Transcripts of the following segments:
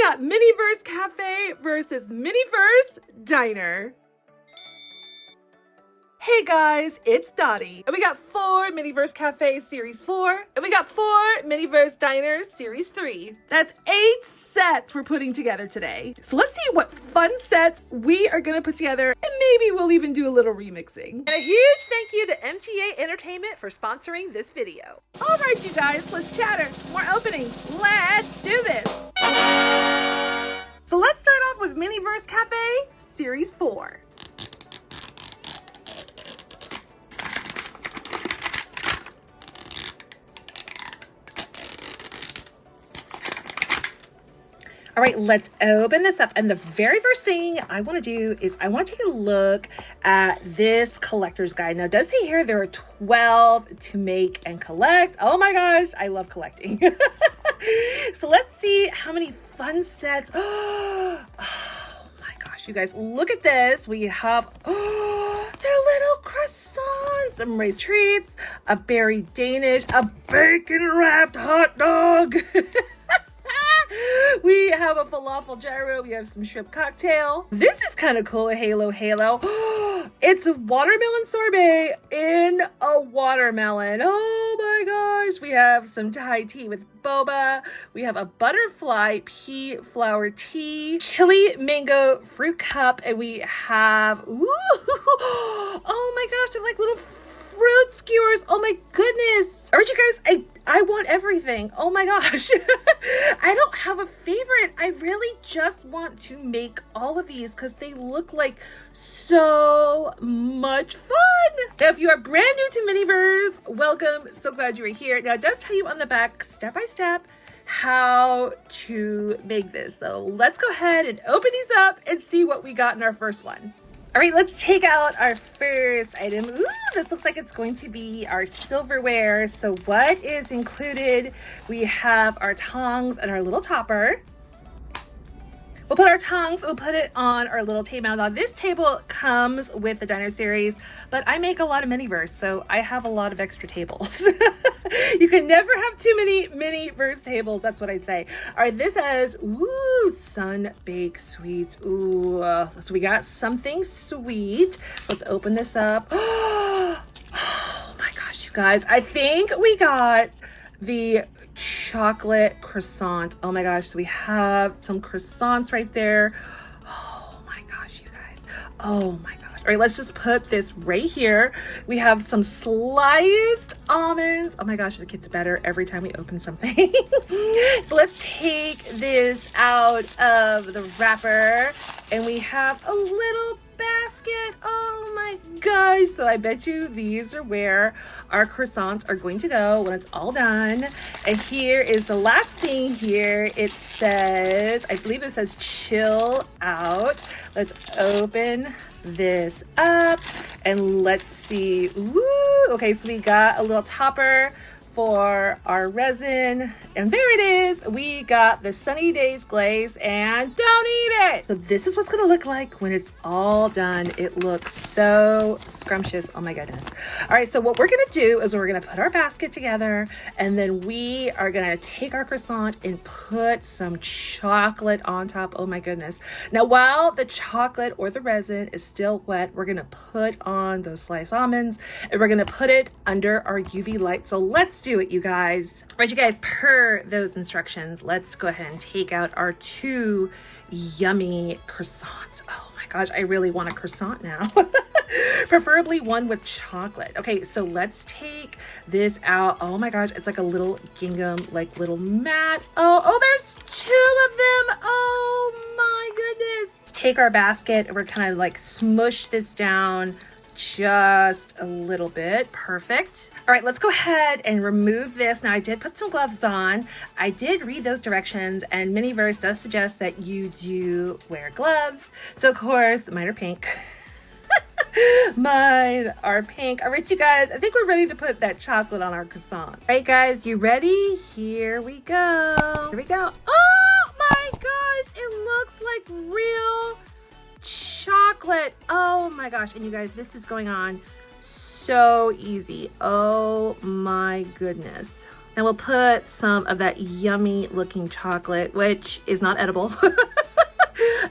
got Miniverse Cafe versus Miniverse Diner. Hey guys, it's Dottie, and we got 4 Miniverse Cafe Series 4, and we got 4 Miniverse Diner Series 3. That's 8 sets we're putting together today. So let's see what fun sets we are gonna put together, and maybe we'll even do a little remixing. And a huge thank you to MTA Entertainment for sponsoring this video. All right, you guys, let's chatter. More openings. Let's do this. So let's start off with Miniverse Cafe Series 4. All right, let's open this up. And the very first thing I want to do is I want to take a look at this collector's guide. Now, it does say here there are 12 to make and collect. Oh my gosh, I love collecting. So let's see how many fun sets. Oh my gosh, you guys, look at this. We have, they're little croissants, some raised treats, a berry Danish, a bacon wrapped hot dog. We have a falafel gyro. We have some shrimp cocktail. This is kind of cool. Halo. It's a watermelon sorbet in a watermelon. Oh my gosh. We have some Thai tea with boba. We have a butterfly pea flower tea, chili mango fruit cup, and we have, oh my gosh, it's like little fruit skewers. Oh my goodness. All right, you guys, I want everything. Oh my gosh. I don't have a favorite. I really just want to make all of these because they look like so much fun. Now, if you are brand new to Miniverse, welcome. So glad you were here. Now, it does tell you on the back, step by step, how to make this. So let's go ahead and open these up and see what we got in our first one. All right, let's take out our first item. Ooh, this looks like it's going to be our silverware. So what is included? We have our tongs and our little topper. We'll put our tongs, we'll put it on our little table. Now this table comes with the Diner series, but I make a lot of Miniverse, so I have a lot of extra tables. You can never have too many Miniverse tables, that's what I say. All right, this has, sun-baked sweets. Ooh, so we got something sweet. Let's open this up. Oh my gosh, you guys, I think we got the chocolate croissants. Oh my gosh, so we have some croissants right there. Oh my gosh, you guys. Oh my gosh. All right, let's just put this right here. We have some sliced almonds. Oh my gosh, it gets better every time we open something. So let's take this out of the wrapper, and we have a little basket. Oh my gosh. So I bet you these are where our croissants are going to go when it's all done. And here is the last thing here. It says, I believe it says chill out. Let's open this up and let's see. Woo! Okay, so we got a little topper for our resin, and there it is. We got the Sunny Days glaze, and don't eat it. So this is what's gonna look like when it's all done. It looks so scrumptious. Oh my goodness. All right, so what we're gonna do is we're gonna put our basket together, and then we are gonna take our croissant and put some chocolate on top. Oh my goodness. Now, while the chocolate or the resin is still wet, we're gonna put on those sliced almonds, and we're gonna put it under our UV light. So let's do it, you guys. All right, you guys, per those instructions, let's go ahead and take out our 2 yummy croissants. Oh my gosh, I really want a croissant now. Preferably one with chocolate. Okay, so let's take this out. Oh my gosh, it's like a little gingham, like little mat. Oh, there's 2 of them. Oh my goodness. Let's take our basket and we're kind of like smush this down just a little bit. Perfect. All right, let's go ahead and remove this. Now, I did put some gloves on. I did read those directions, and Miniverse does suggest that you do wear gloves. So, of course, mine are pink. Mine are pink. All right, you guys, I think we're ready to put that chocolate on our croissant. All right, guys, you ready? Here we go. Here we go. Oh my gosh, it looks like real chocolate. Oh my gosh. And you guys, this is going on so easy. Oh my goodness. Now we'll put some of that yummy looking chocolate, which is not edible.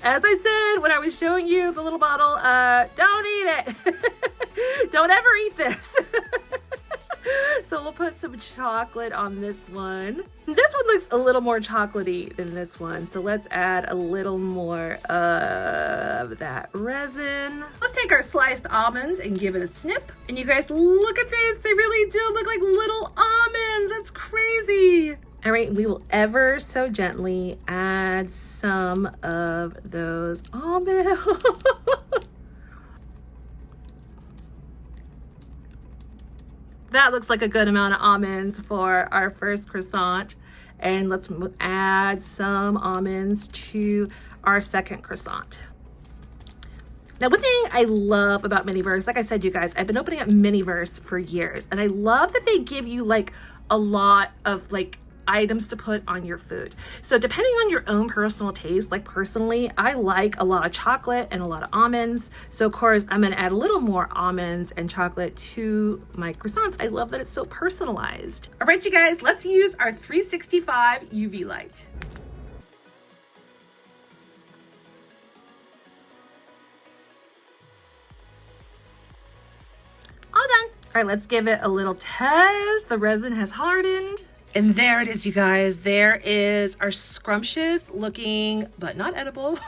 As I said when I was showing you the little bottle, don't eat it. Don't ever eat this. So we'll put some chocolate on this one. This one looks a little more chocolatey than this one. So let's add a little more of that resin. Let's take our sliced almonds and give it a snip. And you guys, look at this. They really do look like little almonds. That's crazy. All right, we will ever so gently add some of those almonds. That looks like a good amount of almonds for our first croissant. And let's add some almonds to our second croissant. Now, one thing I love about Miniverse, like I said, you guys, I've been opening up Miniverse for years, and I love that they give you like a lot of like items to put on your food. So depending on your own personal taste, like personally, I like a lot of chocolate and a lot of almonds. So of course, I'm gonna add a little more almonds and chocolate to my croissants. I love that it's so personalized. All right, you guys, let's use our 365 UV light. All done. All right, let's give it a little test. The resin has hardened. And there it is, you guys. There is our scrumptious looking, but not edible,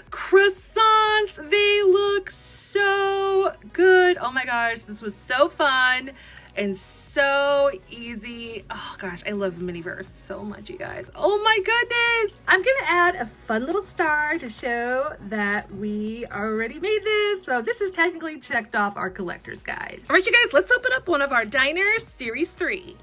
croissants. They look so good. Oh my gosh, this was so fun and so easy. Oh gosh, I love Miniverse so much, you guys. Oh my goodness. I'm gonna add a fun little star to show that we already made this. So this is technically checked off our collector's guide. All right, you guys, let's open up one of our DINER Series 3.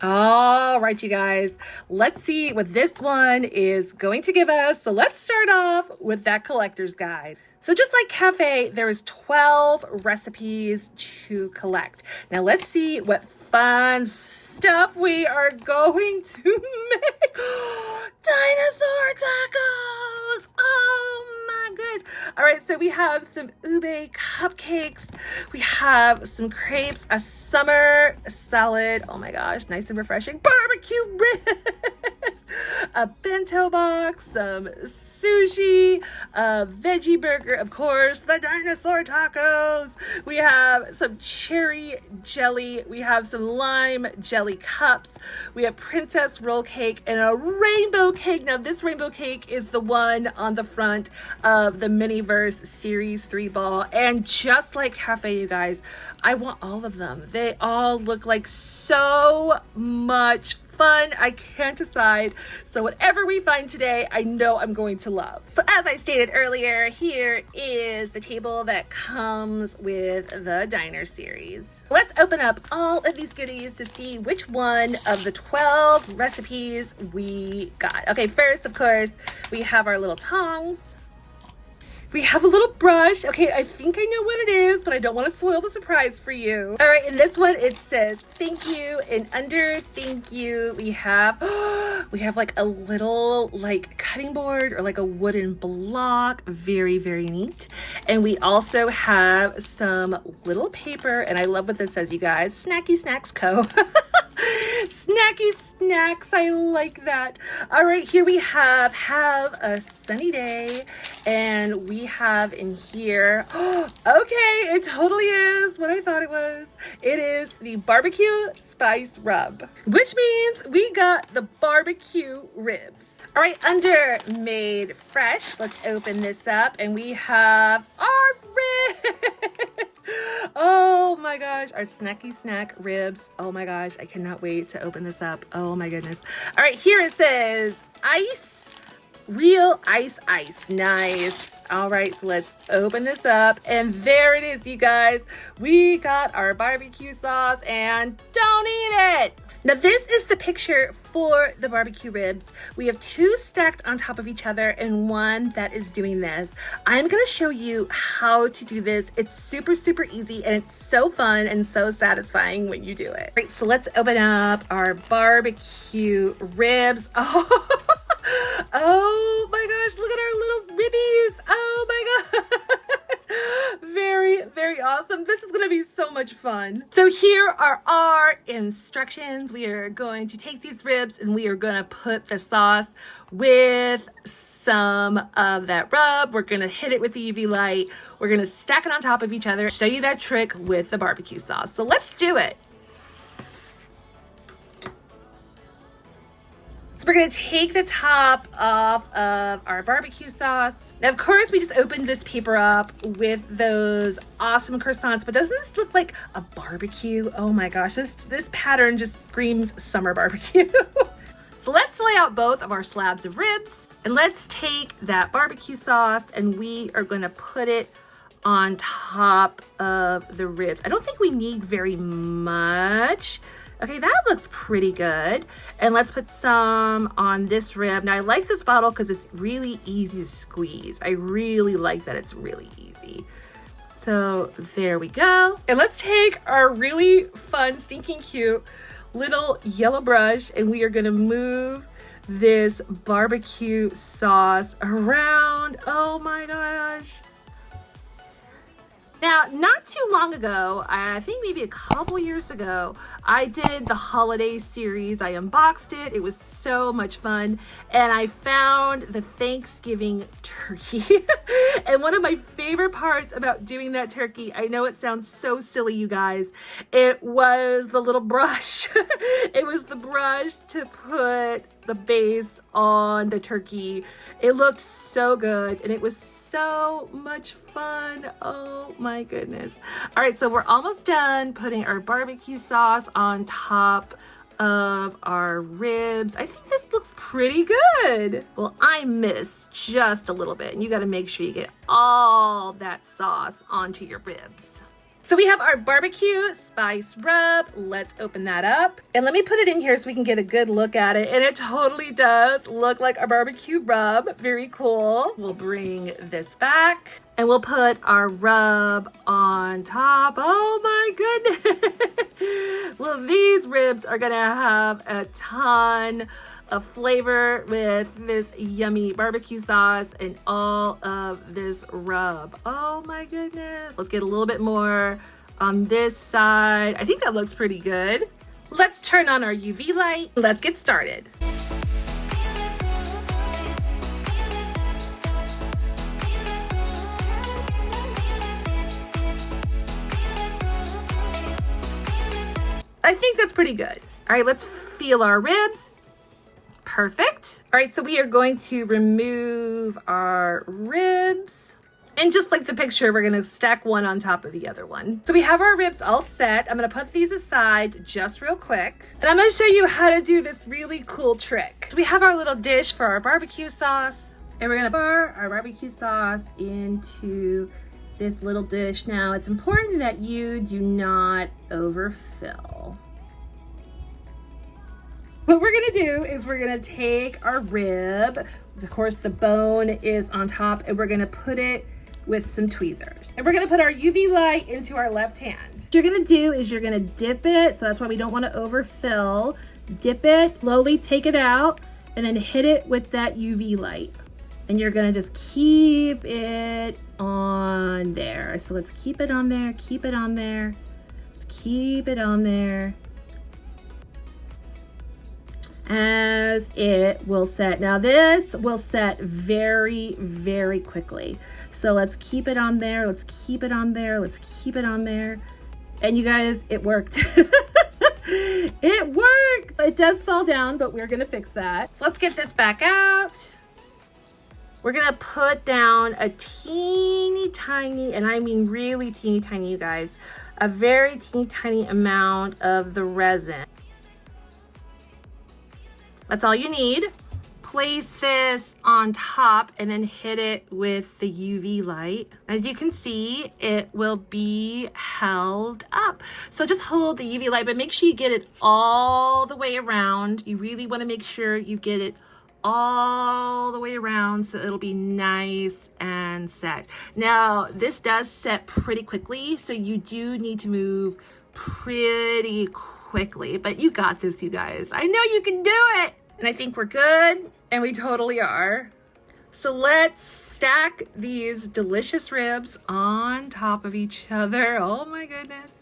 All right, you guys, let's see what this one is going to give us. So let's start off with that collector's guide. So just like Cafe, there is 12 recipes to collect. Now let's see what fun stuff we are going to make. Dinosaur tacos! Oh my goodness. All right, so we have some ube cupcakes. We have some crepes, a summer salad. Oh my gosh, nice and refreshing. Barbecue ribs, a bento box, some sushi, a veggie burger, of course, the dinosaur tacos. We have some cherry jelly. We have some lime jelly cups. We have princess roll cake and a rainbow cake. Now this rainbow cake is the one on the front of the Miniverse Series 3 ball. And just like Cafe, you guys, I want all of them. They all look like so much fun. I can't decide. So whatever we find today, I know I'm going to love. So as I stated earlier, here is the table that comes with the DINER series. Let's open up all of these goodies to see which one of the 12 recipes we got. Okay, first, of course, we have our little tongs. We have a little brush. Okay, I think I know what it is, but I don't want to spoil the surprise for you. All right, in this one, it says thank you. And under thank you, we have like a little like cutting board or like a wooden block. Very, very neat. And we also have some little paper. And I love what this says, you guys. Snacky Snacks Co. Snacky snacks, I like that. All right, here we have a sunny day, and we have in here, okay, it totally is what I thought it was. It is the barbecue spice rub, which means we got the barbecue ribs. All right, under Made Fresh, let's open this up, and we have our ribs. Oh my gosh, our snacky snack ribs. Oh my gosh, I cannot wait to open this up. Oh my goodness. All right, here it says ice, real ice. Nice. All right, so let's open this up, and there it is, you guys. We got our barbecue sauce, and don't eat it. Now this is the picture for the barbecue ribs. We have two stacked on top of each other and one that is doing this. I'm gonna show you how to do this. It's super, super easy, and it's so fun and so satisfying when you do it. All right, so let's open up our barbecue ribs. Oh, Oh my gosh, look at our little ribbies. Oh my god. Very, very awesome. This is gonna be so much fun. So here are our instructions. We are going to take these ribs and we are gonna put the sauce with some of that rub. We're gonna hit it with the UV light. We're gonna stack it on top of each other. Show you that trick with the barbecue sauce. So let's do it. So we're gonna take the top off of our barbecue sauce. Now, of course, we just opened this paper up with those awesome croissants, but doesn't this look like a barbecue? Oh my gosh, this pattern just screams summer barbecue. So let's lay out both of our slabs of ribs and let's take that barbecue sauce and we are gonna put it on top of the ribs. I don't think we need very much. Okay, that looks pretty good. And let's put some on this rib. Now I like this bottle because it's really easy to squeeze. I really like that it's really easy. So there we go. And let's take our really fun, stinking cute little yellow brush and we are gonna move this barbecue sauce around. Oh my gosh. Now, not too long ago, I think maybe a couple years ago, I did the holiday series. I unboxed it. It was so much fun. And I found the Thanksgiving turkey. And one of my favorite parts about doing that turkey, I know it sounds so silly, you guys, it was the little brush. It was the brush to put the base on the turkey. It looked so good and it was so much fun. Oh my goodness. All right, so we're almost done putting our barbecue sauce on top of our ribs. I think this looks pretty good. Well, I missed just a little bit and you got to make sure you get all that sauce onto your ribs. So we have our barbecue spice rub. Let's open that up. And let me put it in here so we can get a good look at it. And it totally does look like a barbecue rub. Very cool. We'll bring this back and we'll put our rub on top. Oh my goodness. Well, these ribs are gonna have a ton of flavor with this yummy barbecue sauce and all of this rub. Oh my goodness. Let's get a little bit more on this side. I think that looks pretty good. Let's turn on our UV light. Let's get started. I think that's pretty good. All right, let's feel our ribs. Perfect. All right, so we are going to remove our ribs. And just like the picture, we're gonna stack one on top of the other one. So we have our ribs all set. I'm gonna put these aside just real quick. And I'm gonna show you how to do this really cool trick. So we have our little dish for our barbecue sauce. And we're gonna pour our barbecue sauce into this little dish. Now, it's important that you do not overfill. What we're gonna do is we're gonna take our rib, of course the bone is on top, and we're gonna put it with some tweezers. And we're gonna put our UV light into our left hand. What you're gonna do is you're gonna dip it, so that's why we don't wanna overfill. Dip it, slowly take it out, and then hit it with that UV light. And you're gonna just keep it on there. So let's keep it on there, keep it on there. Let's keep it on there. As it will set. Now this will set very, very quickly. So let's keep it on there. Let's keep it on there. Let's keep it on there. And you guys, it worked. It worked. It does fall down, but we're gonna fix that. So let's get this back out. We're gonna put down a teeny tiny, and I mean really teeny tiny, you guys, a very teeny tiny amount of the resin. That's all you need. Place this on top and then hit it with the UV light. As you can see, it will be held up. So just hold the UV light, but make sure you get it all the way around. You really want to make sure you get it all the way around so it'll be nice and set. Now, this does set pretty quickly, so you do need to move pretty quickly, but you got this, you guys. I know you can do it. And I think we're good, and we totally are. So let's stack these delicious ribs on top of each other. Oh my goodness.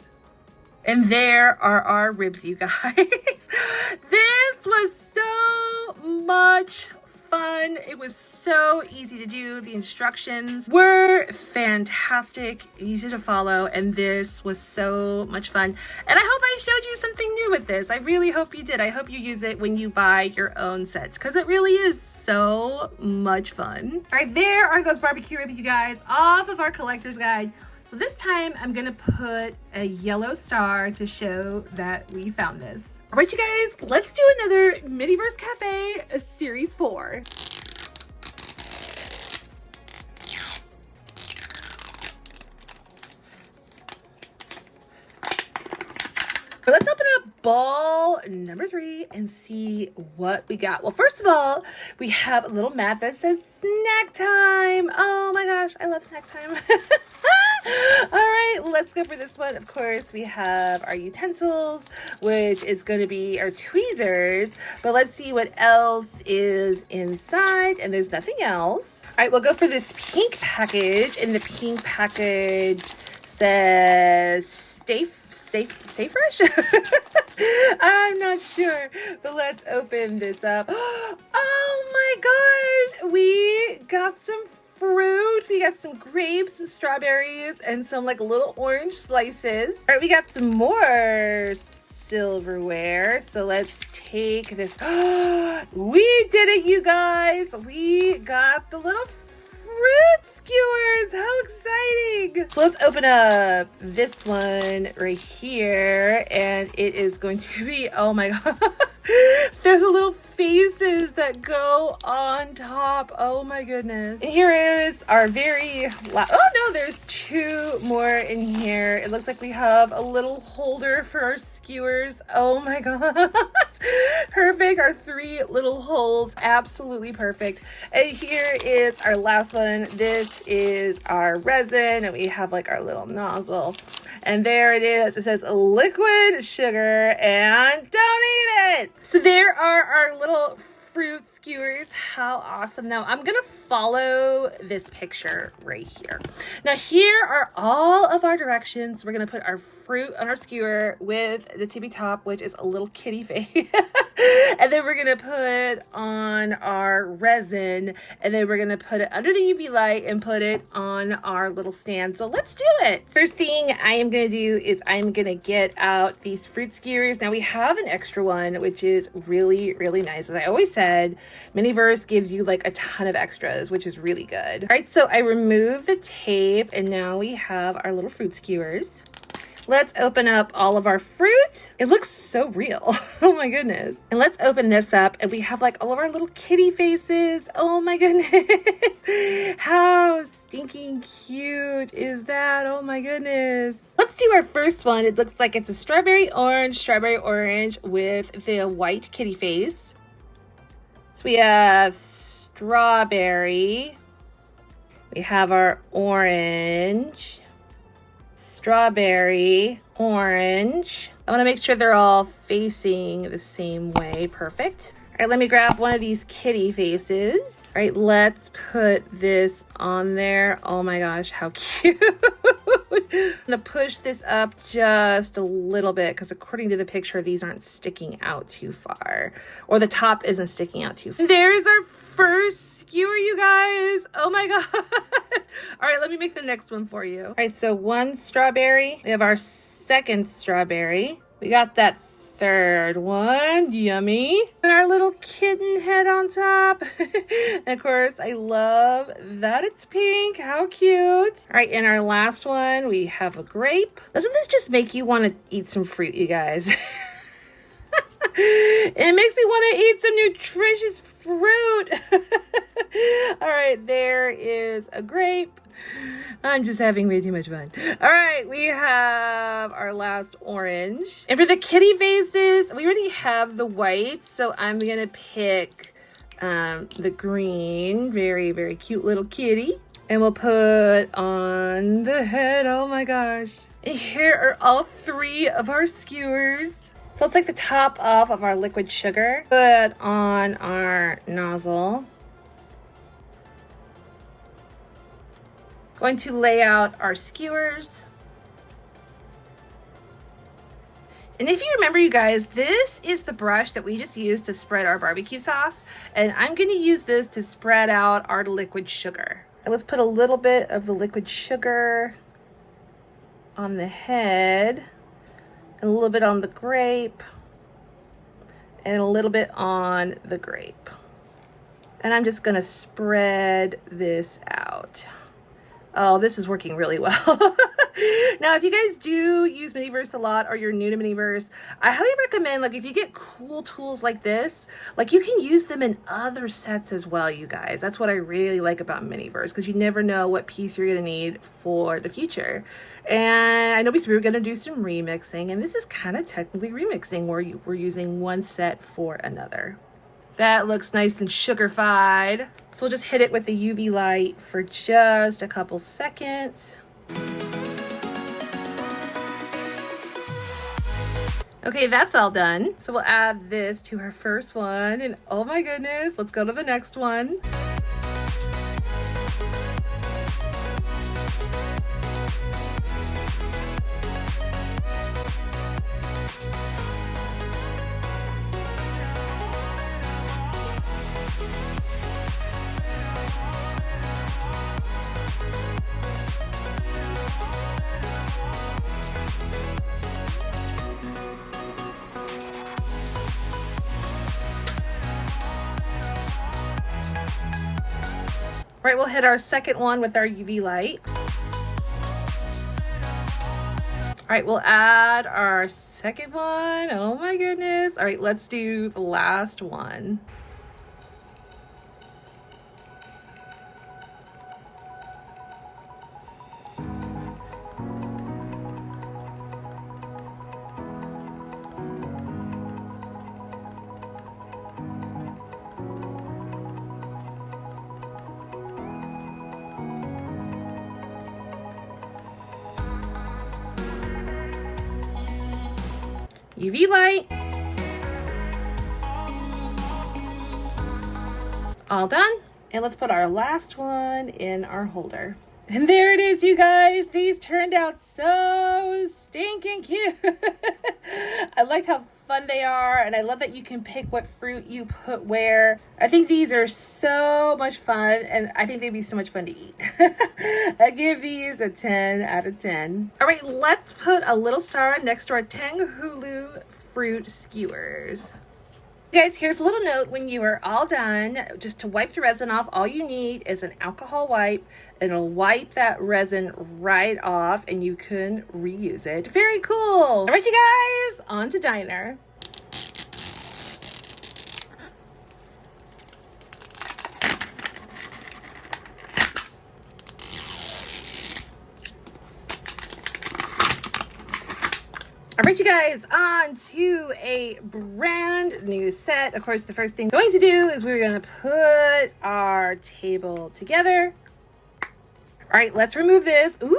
And there are our ribs, you guys. This was so much fun. It was so easy to do. The instructions were fantastic, easy to follow, and this was so much fun. And I hope I showed you something new with this. I really hope you did. I hope you use it when you buy your own sets, because it really is so much fun. All right, there are those barbecue ribs, you guys, off of our collector's guide. So this time I'm gonna put a yellow star to show that we found this. All right, you guys, let's do another Miniverse Cafe Series 4. So let's open up ball number 3 and see what we got. Well, first of all, we have a little mat that says snack time. Oh my gosh, I love snack time. All right, let's go for this one. Of course, we have our utensils, which is going to be our tweezers, but let's see what else is inside, and there's nothing else. All right, we'll go for this pink package, and the pink package says Stay Fresh? I'm not sure, but let's open this up. Oh my gosh, we got some fruit. We got some grapes and strawberries and some like little orange slices. All right, we got some more silverware. So let's take this. We did it, you guys. We got the little fruit skewers. How exciting. So let's open up this one right here, and it is going to be, oh my god. There's the little faces that go on top. Oh my goodness. And here is our very oh no, there's 2 more in here. It looks like we have a little holder for our skewers. Oh my gosh. Perfect. Our 3 little holes. Absolutely perfect. And here is our last one. This is our resin, and we have like our little nozzle. And there it is. It says liquid sugar, and don't eat it. So there are our little fruit skewers. How awesome. Now I'm going to follow this picture right here. Now here are all of our directions. We're going to put our fruit on our skewer with the tippy top, which is a little kitty face. And then we're going to put on our resin, and then we're going to put it under the UV light and put it on our little stand. So let's do it. First thing I am going to do is I'm going to get out these fruit skewers. Now we have an extra one, which is really, really nice. As I always said, Miniverse gives you like a ton of extras, which is really good. All right, so I removed the tape, and now we have our little fruit skewers. Let's open up all of our fruit. It looks so real. Oh my goodness. And let's open this up, and we have like all of our little kitty faces. Oh my goodness. How stinking cute is that? Oh my goodness. Let's do our first one. It looks like it's a strawberry orange with the white kitty face. So we have strawberry. We have our orange. Strawberry, orange. I want to make sure they're all facing the same way. Perfect. All right, let me grab one of these kitty faces. All right, let's put this on there. Oh my gosh, how cute. I'm gonna push this up just a little bit, because according to the picture, these aren't sticking out too far, or the top isn't sticking out too far. There's our first skewer, you guys. Oh my god. All right, let me make the next one for you. All right, so 1 strawberry. We have our second strawberry. We got that third one. Yummy. And our little kitten head on top. And of course, I love that it's pink. How cute. All right, and our last one, we have a grape. Doesn't this just make you want to eat some fruit, you guys? It makes me want to eat some nutritious fruit. All right, there is a grape. I'm just having way too much fun. All right, we have our last orange. And for the kitty faces, we already have the white, so I'm going to pick the green. Very, very cute little kitty. And we'll put on the head. Oh my gosh. And here are all 3 of our skewers. So let's take the top off of our liquid sugar, put on our nozzle. Going to lay out our skewers. And if you remember, you guys, this is the brush that we just used to spread our barbecue sauce. And I'm going to use this to spread out our liquid sugar. And let's put a little bit of the liquid sugar on the head, and a little bit on the grape, and a little bit on the grape. And I'm just going to spread this out. Oh, this is working really well. Now, if you guys do use Miniverse a lot, or you're new to Miniverse, I highly recommend, like, if you get cool tools like this, like, you can use them in other sets as well, you guys. That's what I really like about Miniverse, because you never know what piece you're going to need for the future. And I know we're going to do some remixing, and this is kind of technically remixing, where we're using one set for another. That looks nice and sugarified. So we'll just hit it with the UV light for just a couple seconds. Okay, that's all done. So we'll add this to our first one, and oh my goodness, let's go to the next one. Right, we'll hit our second one with our UV light. All right, we'll add our second one. Oh my goodness. All right, let's do the last one. UV light. All done. And let's put our last one in our holder. And there it is, you guys. These turned out so stinking cute. I like how fun they are, and I love that you can pick what fruit you put where. I think these are so much fun, and I think they'd be so much fun to eat. I give these a 10 out of 10. All right, let's put a little star next to our Tanghulu fruit skewers. Guys, here's a little note. When you are all done, just to wipe the resin off, all you need is an alcohol wipe. It'll wipe that resin right off, and you can reuse it. Very cool. All right, you guys, on to diner. All right, you guys, on to a brand new set. Of course, the first thing we're going to do is we're going to put our table together. All right, let's remove this. Ooh,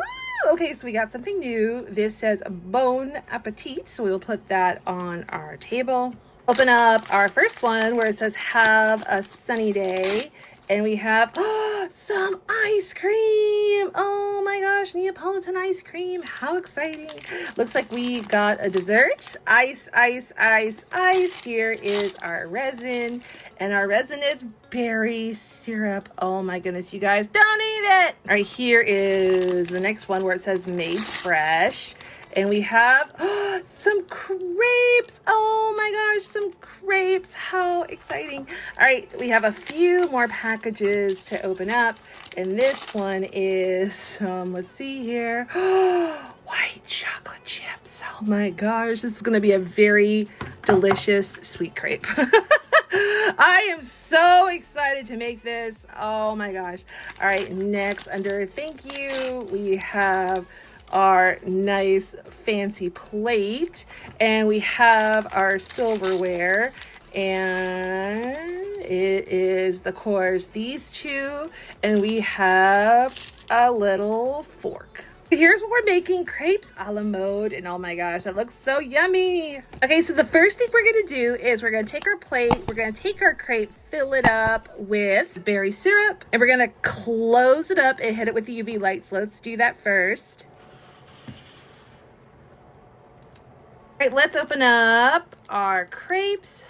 okay, so we got something new. This says Bon Appetit, so we'll put that on our table. Open up our first one where it says Have a Sunny Day. And we have some ice cream. Oh my gosh, Neapolitan ice cream. How exciting. Looks like we got a dessert. Ice, ice, ice, ice. Here is our resin. And our resin is berry syrup. Oh my goodness, you guys, don't eat it. All right, here is the next one where it says Made Fresh. And we have some crepes. Oh my gosh, some crepes. How exciting. All right, we have a few more packages to open up. And this one is, let's see here. White chocolate chips. Oh my gosh, this is going to be a very delicious sweet crepe. I am so excited to make this. Oh my gosh. All right, next under thank you, we have our nice fancy plate, and we have our silverware, and it is the course these two, and we have a little fork. Here's what we're making, crepes a la mode, and oh my gosh, that looks so yummy. Okay, so the first thing we're gonna do is we're gonna take our plate, we're gonna take our crepe, fill it up with berry syrup, and we're gonna close it up and hit it with the UV light. So let's do that first. All right, let's open up our crepes.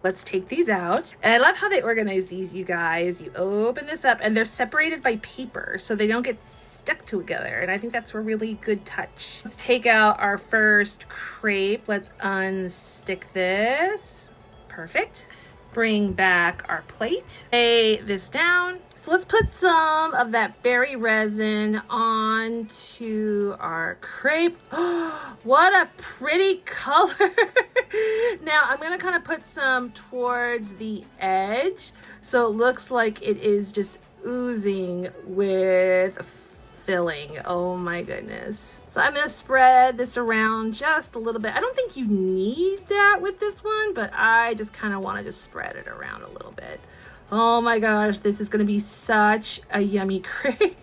Let's take these out. And I love how they organize these, you guys. You open this up and they're separated by paper so they don't get stuck together. And I think that's a really good touch. Let's take out our first crepe. Let's unstick this. Perfect. Bring back our plate. Lay this down. So let's put some of that berry resin onto our crepe. What a pretty color. Now I'm gonna kind of put some towards the edge so it looks like it is just oozing with filling. Oh my goodness. So I'm gonna spread this around just a little bit. I don't think you need that with this one, but I just kind of want to just spread it around a little bit. Oh my gosh, this is gonna be such a yummy crepe.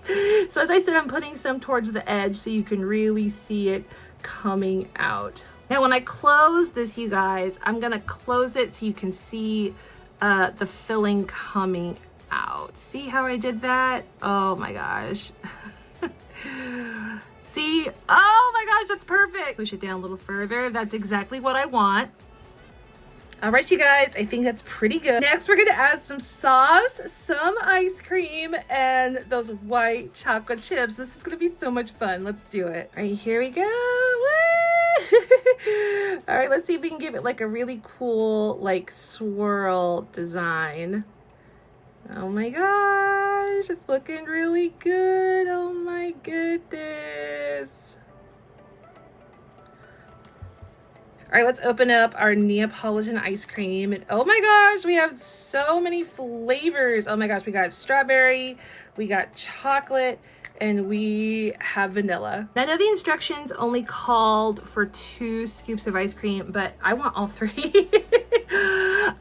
So as I said, I'm putting some towards the edge so you can really see it coming out. Now when I close this, you guys, I'm gonna close it so you can see the filling coming out. See how I did that? Oh my gosh. See? Oh my gosh, that's perfect. Push it down a little further. That's exactly what I want. All right, you guys, I think that's pretty good. Next, we're gonna add some sauce, some ice cream, and those white chocolate chips. This is gonna be so much fun. Let's do it. All right, here we go. Woo! All right, let's see if we can give it like a really cool, like swirl design. Oh my gosh, it's looking really good. Oh my goodness. All right, let's open up our Neapolitan ice cream. And oh my gosh, we have so many flavors. Oh my gosh, we got strawberry, we got chocolate, and we have vanilla. Now, I know the instructions only called for 2 scoops of ice cream, but I want all 3.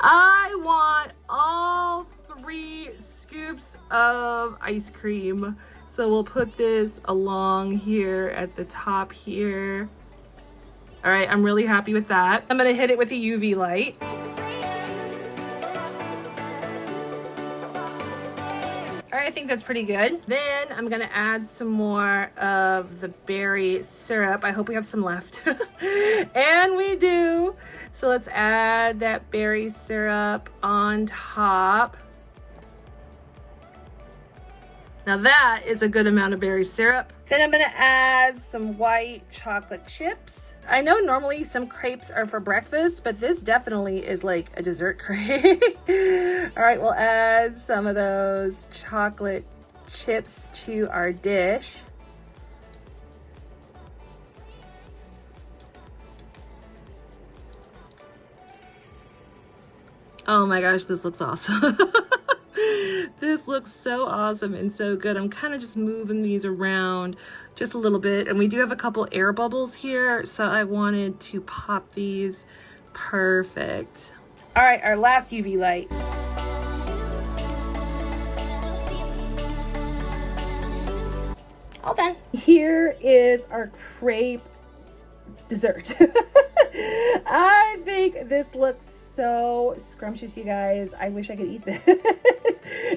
I want all 3 scoops of ice cream. So we'll put this along here at the top here. All right, I'm really happy with that. I'm gonna hit it with a UV light. All right, I think that's pretty good. Then I'm gonna add some more of the berry syrup. I hope we have some left. And we do. So let's add that berry syrup on top. Now that is a good amount of berry syrup. Then I'm gonna add some white chocolate chips. I know normally some crepes are for breakfast, but this definitely is like a dessert crepe. All right, we'll add some of those chocolate chips to our dish. Oh my gosh, this looks awesome. This looks so awesome and so good. I'm kind of just moving these around just a little bit. And we do have a couple air bubbles here, so I wanted to pop these. Perfect. All right, our last UV light. All done. Here is our crepe dessert. I think this looks so scrumptious, you guys. I wish I could eat this.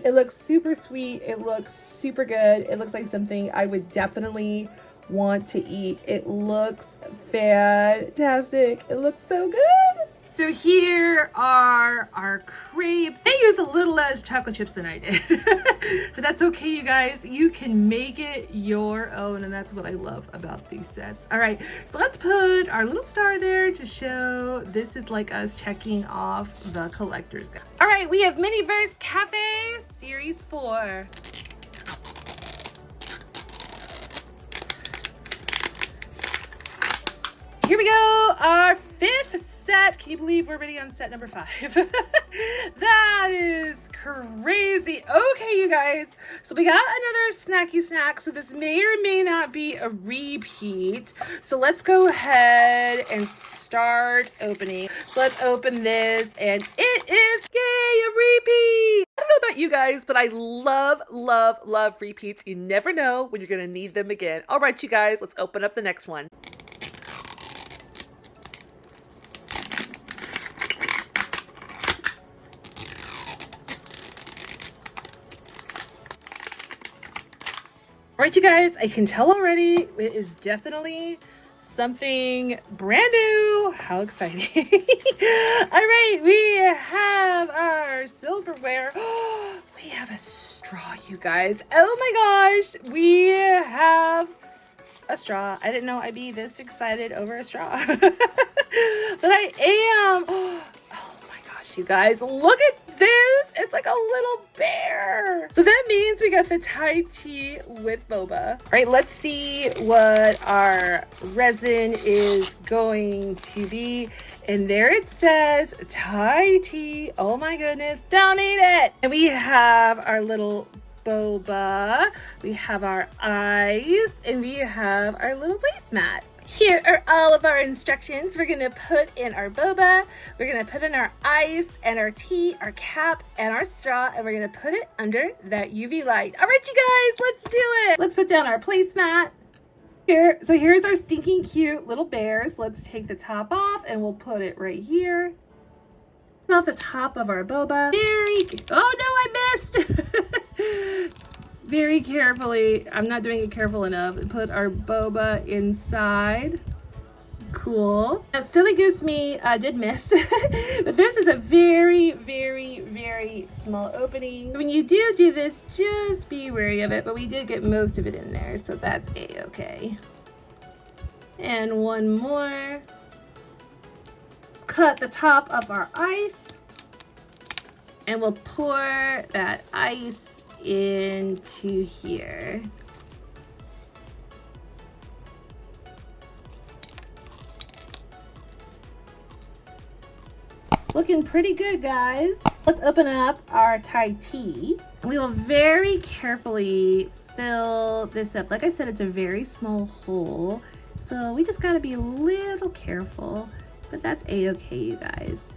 It looks super sweet. It looks super good. It looks like something I would definitely want to eat. It looks fantastic. It looks so good. So here are our crepes. They use a little less chocolate chips than I did. But that's okay, you guys. You can make it your own, and that's what I love about these sets. All right, so let's put our little star there to show this is like us checking off the collector's guide. All right, we have Miniverse Cafe Series 4. Here we go, our 5th set set. Can you believe we're already on set number 5? That is crazy. Okay, you guys. So we got another snacky snack. So this may or may not be a repeat. So let's go ahead and start opening. So let's open this, and it is, yay, a repeat. I don't know about you guys, but I love, love, love repeats. You never know when you're going to need them again. All right, you guys, let's open up the next one. All right, you guys, I can tell already it is definitely something brand new. How exciting. All right, we have our silverware. We have a straw, you guys. Oh my gosh, we have a straw. I didn't know I'd be this excited over a straw. But I am. Oh my gosh, you guys, look at this. It's like a little bear. So that means we got the Thai tea with boba. All right, let's see what our resin is going to be. And there it says Thai tea. Oh my goodness, don't eat it. And we have our little boba. We have our ice, and we have our little placemat. Here are all of our instructions. We're gonna put in our boba, we're gonna put in our ice and our tea, our cap and our straw, and we're gonna put it under that UV light. All right, you guys, let's do it. Let's put down our placemat. So here's our stinking cute little bears. Let's take the top off and we'll put it right here. Off the top of our boba. Oh no, I missed. Very carefully, I'm not doing it careful enough, put our boba inside. Cool. Now, silly goose me did miss, but this is a very, very, very small opening. When you do this, just be wary of it, but we did get most of it in there, so that's a-okay. And one more. Cut the top of our ice, and we'll pour that ice into here. Looking pretty good, guys. Let's open up our Thai tea. We will very carefully fill this up. Like I said, it's a very small hole, so we just gotta be a little careful, but that's a-okay, you guys.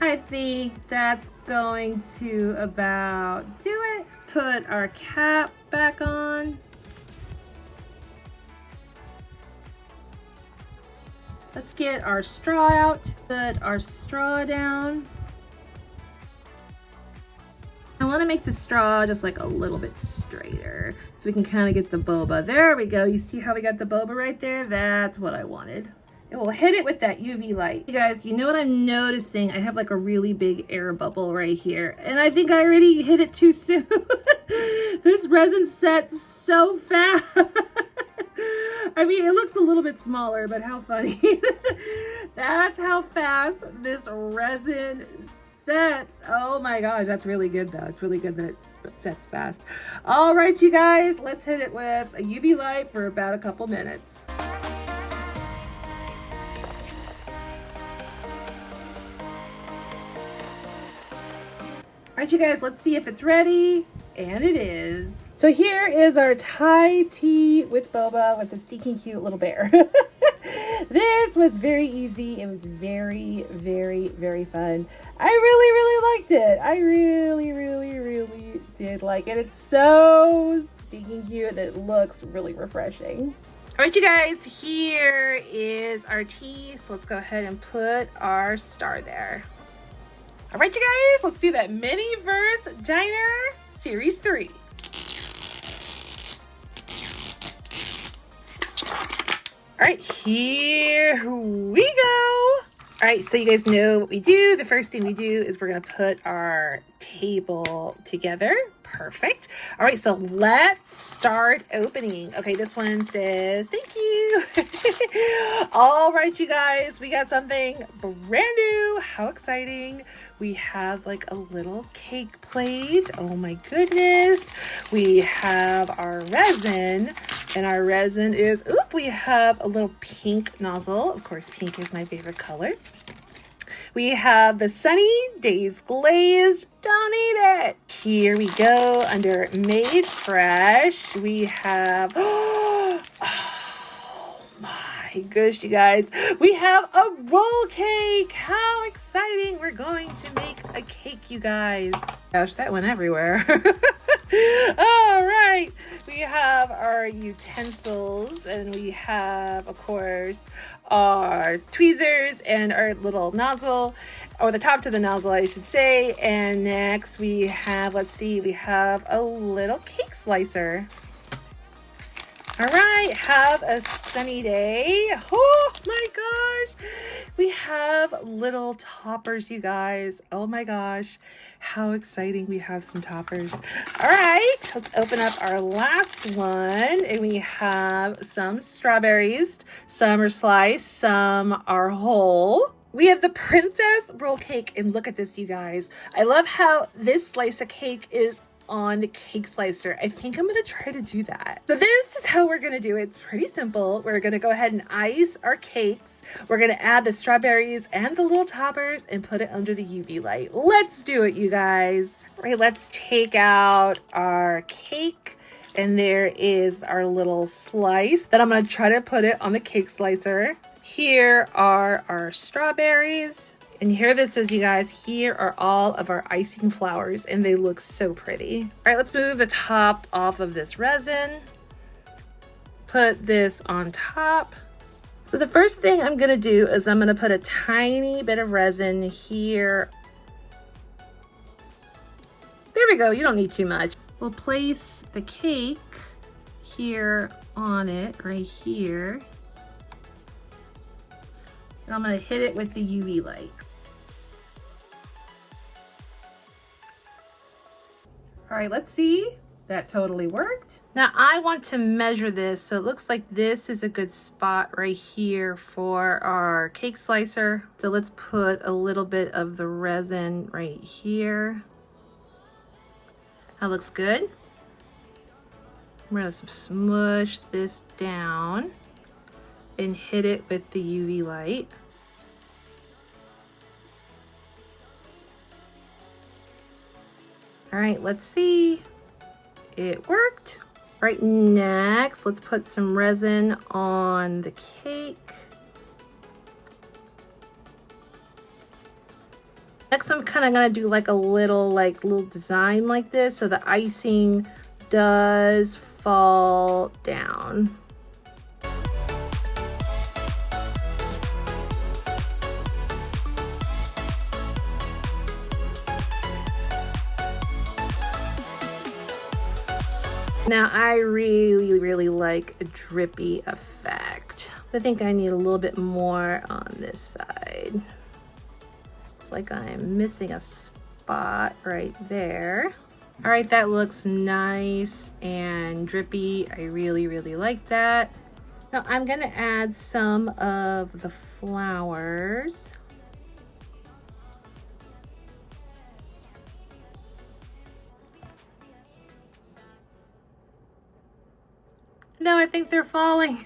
I think that's going to about do it. Put our cap back on. Let's get our straw out. Put our straw down. I want to make the straw just like a little bit straighter so we can kind of get the boba. There we go. You see how we got the boba right there? That's what I wanted. And we'll hit it with that UV light. You guys, you know what I'm noticing? I have like a really big air bubble right here. And I think I already hit it too soon. This resin sets so fast. I mean, it looks a little bit smaller, but how funny. That's how fast this resin sets. Oh my gosh, that's really good though. It's really good that it sets fast. All right, you guys, let's hit it with a UV light for about a couple minutes. All right, you guys, let's see if it's ready. And it is. So here is our Thai tea with boba with the stinking cute little bear. This was very easy. It was very, very, very fun. I really, really liked it. I really, really, really did like it. It's so stinking cute. It looks really refreshing. All right, you guys, here is our tea. So let's go ahead and put our star there. All right, you guys, let's do that Mini-verse Diner Series 3. All right, here we go. All right, so you guys know what we do. The first thing we do is we're gonna put our table together. Perfect. All right, so let's start opening. Okay, this one says, thank you. All right, you guys, we got something brand new. How exciting. We have like a little cake plate. Oh my goodness. We have our resin, and our resin is, we have a little pink nozzle. Of course, pink is my favorite color. We have the Sunny Days Glazed. Don't eat it. Here we go under Made Fresh. We have, oh my gosh, you guys. We have a roll cake. How exciting. We're going to make a cake, you guys. Gosh, that went everywhere. All right. We have our utensils, and we have, of course, our tweezers and our little nozzle, or the top to the nozzle, I should say. And next we have, let's see, we have a little cake slicer. All right, have a sunny day. Oh my gosh. We have little toppers, you guys. Oh my gosh, how exciting. We have some toppers. All right, let's open up our last one. And we have some strawberries. Some are sliced, some are whole. We have the princess roll cake, and look at this, you guys. I love how this slice of cake is on the cake slicer. I think I'm gonna try to do that. So this is how we're gonna do it. It's pretty simple. We're gonna go ahead and ice our cakes. We're gonna add the strawberries and the little toppers and put it under the UV light. Let's do it, you guys. All right, let's take out our cake. And there is our little slice that I'm gonna try to put it on the cake slicer. Here are our strawberries. And here this is, you guys. Here are all of our icing flowers, and they look so pretty. All right, let's move the top off of this resin. Put this on top. So the first thing I'm gonna do is I'm gonna put a tiny bit of resin here. There we go, you don't need too much. We'll place the cake here on it, right here. And I'm gonna hit it with the UV light. All right, let's see. That totally worked. Now I want to measure this, so it looks like this is a good spot right here for our cake slicer. So let's put a little bit of the resin right here. That looks good. We're gonna smush this down and hit it with the UV light. All right, let's see. It worked. Right, next, let's put some resin on the cake. Next, I'm kind of gonna do like a little design like this, so the icing does fall down. Now I really like a drippy effect. I think I need a little bit more on this side. Looks like I'm missing a spot right there. All right, that looks nice and drippy. I really like that. Now I'm gonna add some of the flowers. No, I think they're falling.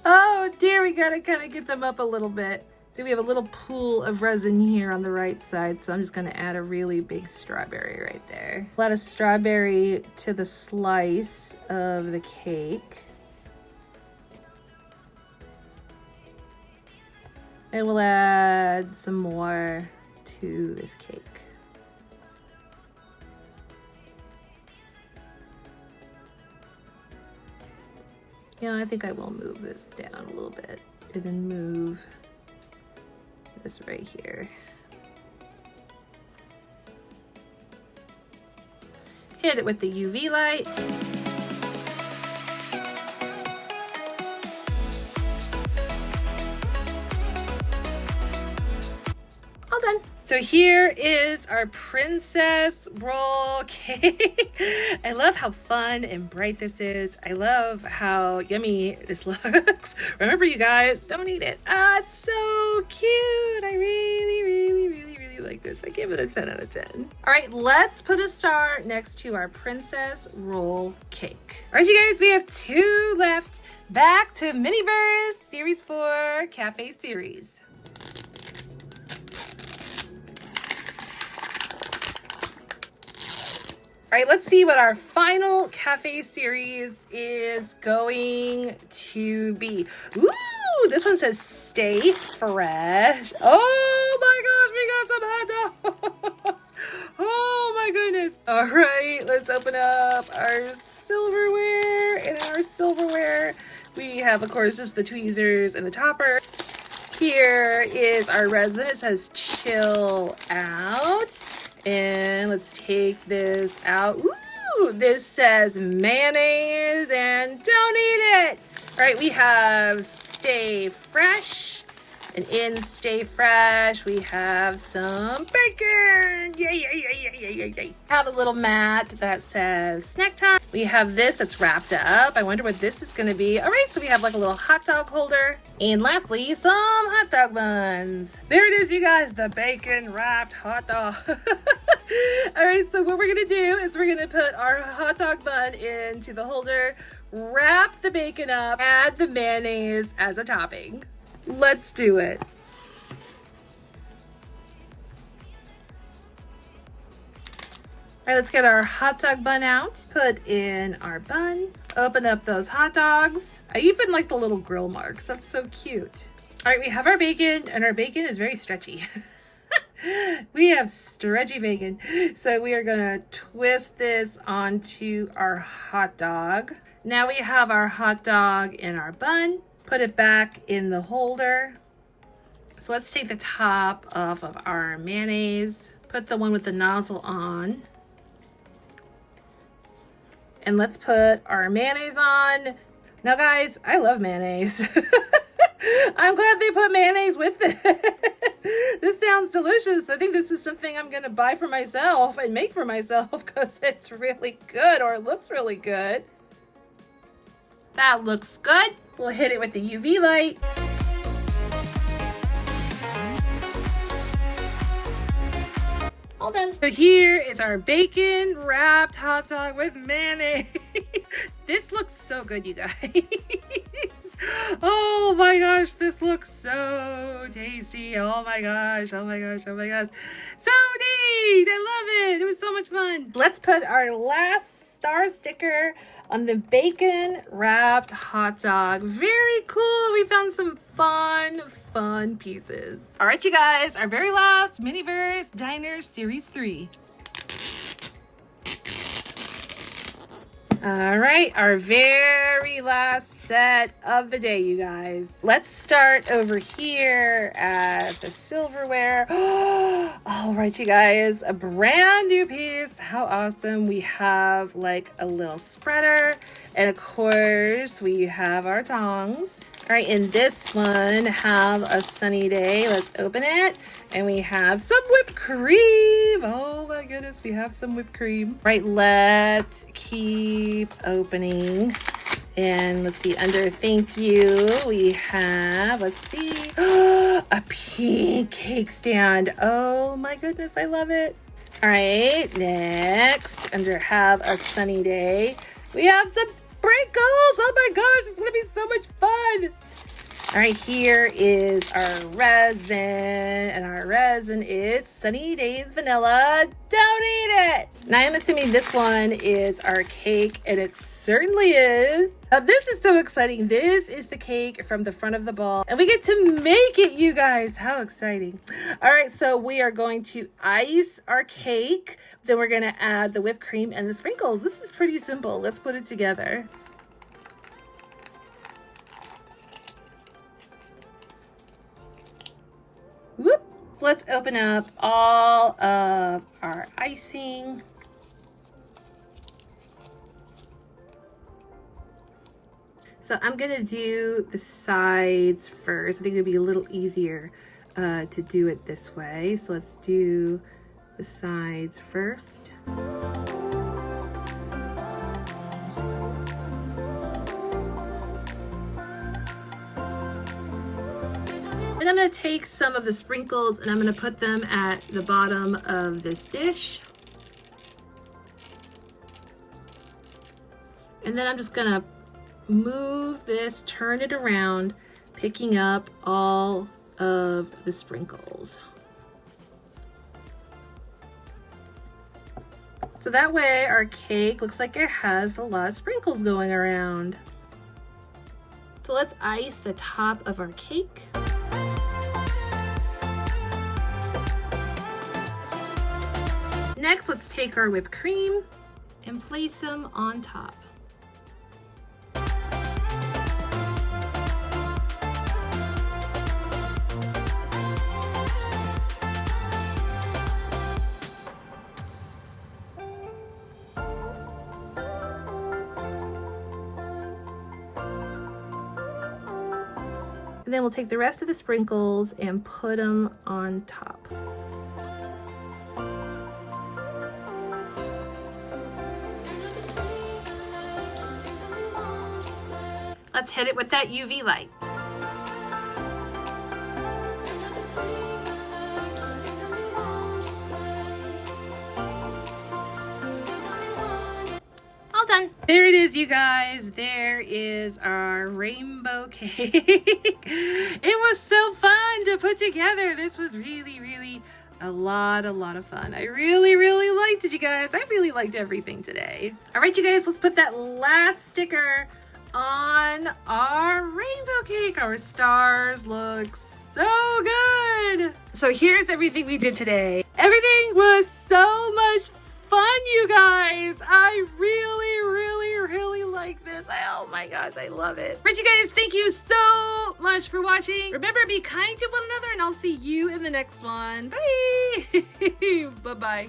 Oh dear, we gotta kind of get them up a little bit. See, we have a little pool of resin here on the right side, so I'm just gonna add a really big strawberry right there. Add a strawberry to the slice of the cake. And we'll add some more to this cake. Yeah, I think I will move this down a little bit and then move this right here. Hit it with the UV light. So here is our princess roll cake. I love how fun and bright this is. I love how yummy this looks. Remember, you guys, don't eat it. Ah, it's so cute. I really like this. I give it a 10 out of 10. All right, let's put a star next to our princess roll cake. All right, you guys, we have 2 left. Back to Miniverse Series 4 Cafe Series. All right, let's see what our final cafe series is going to be. Ooh, this one says stay fresh. Oh my gosh, we got some hot dogs. Oh my goodness. All right, let's open up our silverware. And in our silverware, we have, of course, just the tweezers and the topper. Here is our resin. It says chill out. And let's take this out. Ooh, this says mayonnaise and don't eat it. All right, we have stay fresh. And in stay fresh, we have some bacon. Yay. Have a little mat that says snack time. We have this that's wrapped up. I wonder what this is gonna be. All right, so we have like a little hot dog holder. And lastly, some hot dog buns. There it is, you guys, the bacon wrapped hot dog. All right, so what we're gonna do is we're gonna put our hot dog bun into the holder, wrap the bacon up, add the mayonnaise as a topping. Let's do it. All right, let's get our hot dog bun out. Put in our bun. Open up those hot dogs. I even like the little grill marks. That's so cute. All right, we have our bacon, and our bacon is very stretchy. We have stretchy bacon. So we are gonna twist this onto our hot dog. Now we have our hot dog in our bun. Put it back in the holder. So let's take the top off of our mayonnaise. Put the one with the nozzle on. And let's put our mayonnaise on. Now guys, I love mayonnaise. I'm glad they put mayonnaise with this. This sounds delicious. I think this is something I'm gonna buy for myself and make for myself because it's really good, or it looks really good. That looks good. We'll hit it with the UV light. All done. So here is our bacon wrapped hot dog with mayonnaise. This looks so good, you guys. Oh my gosh, this looks so tasty. Oh my gosh. So neat. I love it. It was so much fun. Let's put our last star sticker on the bacon wrapped hot dog. Very cool. We found some fun pieces. All right, you guys, our very last Miniverse Diner Series 3. All right, our very last set of the day, you guys. Let's start over here at the silverware. All right, you guys, a brand new piece. How awesome. We have like a little spreader, and of course we have our tongs. All right, in this one, have a sunny day. Let's open it. And we have some whipped cream. Oh my goodness, we have some whipped cream. All right, let's keep opening. And let's see, under thank you, we have, let's see, a pink cake stand. Oh my goodness, I love it. All right, next, under have a sunny day, we have some sprinkles. Oh my gosh, it's gonna be so much fun. All right, here is our resin, and our resin is Sunny Days Vanilla. Don't eat it. Now I'm assuming this one is our cake, and it certainly is. This is so exciting. This is the cake from the front of the ball, and we get to make it, you guys. How exciting. All right, so we are going to ice our cake. Then we're gonna add the whipped cream and the sprinkles. This is pretty simple. Let's put it together. Whoop. So let's open up all of our icing. So I'm gonna do the sides first. I think it'll be a little easier to do it this way. So let's do the sides first. And I'm going to take some of the sprinkles and I'm going to put them at the bottom of this dish. And then I'm just going to move this, turn it around, picking up all of the sprinkles. So that way our cake looks like it has a lot of sprinkles going around. So let's ice the top of our cake. Next, let's take our whipped cream and place them on top. And then we'll take the rest of the sprinkles and put them on top. Let's hit it with that UV light. All done. There it is, you guys. There is our rainbow cake. It was so fun to put together. This was really a lot of fun. I really liked it, you guys. I really liked everything today. All right, you guys, let's put that last sticker on our rainbow cake. Our stars look so good. So here's everything we did today. Everything was so much fun, you guys. I really like this. Oh my gosh, I love it. Right, you guys, thank you so much for watching. Remember, be kind to one another, and I'll see you in the next one. Bye. Bye-bye.